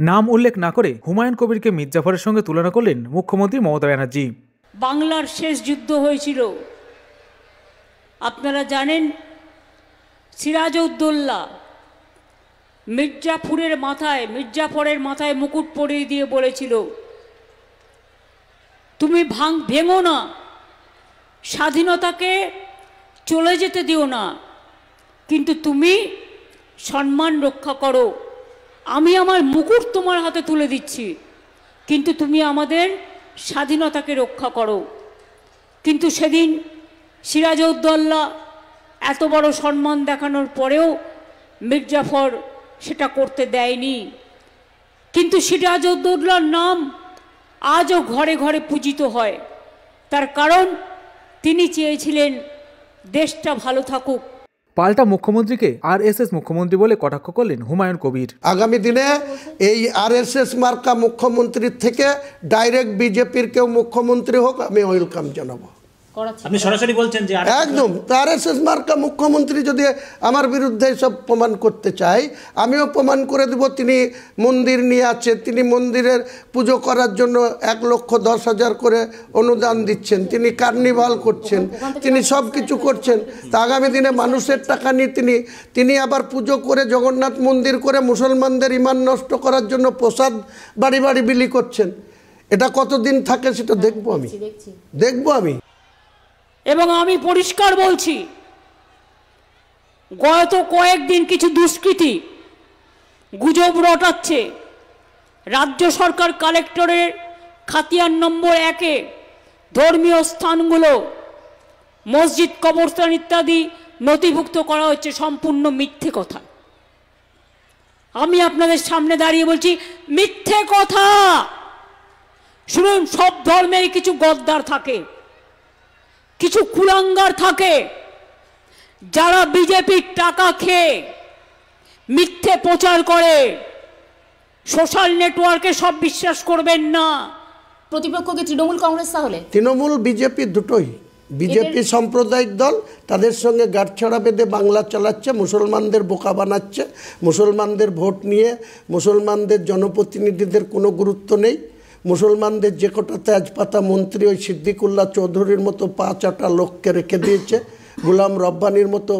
নাম উল্লেখ না করে হুমায়ুন কবিরকে মীর জাফরের সঙ্গে তুলনা করলেন মুখ্যমন্ত্রী মমতা ব্যানার্জি। বাংলার শেষ যুদ্ধ হয়েছিল, আপনারা জানেন। সিরাজউদ্দৌলা মির্জাফরের মাথায় মুকুট পরিয়ে দিয়ে বলেছিল, তুমি ভেঙো না, স্বাধীনতাকে চলে যেতে দিও না, কিন্তু তুমি সম্মান রক্ষা করো। আমি আমার মুকুট তোমার হাতে তুলে দিচ্ছি, কিন্তু তুমি আমাদের স্বাধীনতাকে রক্ষা করো। কিন্তু সেদিন সিরাজউদ্দৌলা এত বড় সম্মান দেখানোর পরেও মির্জাফর সেটা করতে দেয়নি। কিন্তু সিরাজউদ্দৌলার নাম আজও ঘরে ঘরে পূজিত হয়। তার কারণ তিনি চেয়েছিলেন দেশটা ভালো থাকুক। পাল্টা মুখ্যমন্ত্রীকে আরএসএস মুখ্যমন্ত্রী বলে কটাক্ষ করলেন হুমায়ুন কবির। আগামী দিনে এই আরএসএস মার্কা মুখ্যমন্ত্রীর থেকে ডাইরেক্ট বিজেপির কেউ মুখ্যমন্ত্রী হোক, আমি ওয়েলকাম জানাবো। আপনি সরাসরি বলছেন যে একদম আরএসএস মার্কা মুখ্যমন্ত্রী যদি আমার বিরুদ্ধে সব প্রমাণ করতে চায়, আমিও প্রমাণ করে দেব। তিনি মন্দির নিয়ে আছে, তিনি মন্দিরের পুজো করার জন্য 1,10,000 করে অনুদান দিচ্ছেন, তিনি কার্নিভাল করছেন, তিনি সব কিছু করছেন। তা আগামী দিনে মানুষের টাকা নিয়ে তিনি আবার পুজো করে জগন্নাথ মন্দির করে মুসলমানদের ঈমান নষ্ট করার জন্য প্রসাদ বাড়ি বাড়ি বিলি করছেন। এটা কতদিন থাকে সেটা দেখবো আমি। এবং আমি পরিষ্কার বলছি, গত কয়েকদিন কিছু দুষ্কৃতী গুজব রটাচ্ছে রাজ্য সরকার কালেক্টরের খাতিয়ান নম্বর 1-এ ধর্মীয় স্থানগুলো, মসজিদ, কবরস্থান ইত্যাদি নথিভুক্ত করা হচ্ছে। সম্পূর্ণ মিথ্যে কথা। আমি আপনাদের সামনে দাঁড়িয়ে বলছি মিথ্যে কথা। শুনুন, সব ধর্মের কিছু গদ্দার থাকে, কিছু কুলাঙ্গার থাকে, যারা বিজেপির টাকা খেয়ে মিথ্যে প্রচার করে। সোশ্যাল নেটওয়ার্কে সব বিশ্বাস করবেন না। প্রতিপক্ষ কি তৃণমূল কংগ্রেস? তাহলে তৃণমূল বিজেপি দুটোই। বিজেপি সাম্প্রদায়িক দল, তাদের সঙ্গে গাঁটছড়া বেঁধে বাংলা চালাচ্ছে, মুসলমানদের বোকা বানাচ্ছে। মুসলমানদের ভোট নিয়ে মুসলমানদের জনপ্রতিনিধিদের কোনো গুরুত্ব নেই। মুসলমানদের যে কটা তেজপাতা মন্ত্রী ওই সিদ্দিকুল্লাহ চৌধুরীর মতো 5-8টা লোককে রেখে দিয়েছে, গোলাম রব্বানির মতো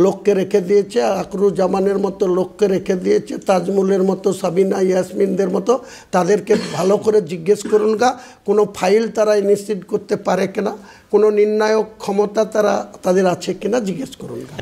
লোককে রেখে দিয়েছে, আকরুজ্জামানের মতো লোককে রেখে দিয়েছে, তাজমুলের মতো, সাবিনা ইয়াসমিনদের মতো। তাদেরকে ভালো করে জিজ্ঞেস করুন গা, কোনো ফাইল তারা নিশ্চিত করতে পারে কিনা, কোনো নির্ণায়ক ক্ষমতা তাদের আছে কিনা জিজ্ঞেস করুন গা।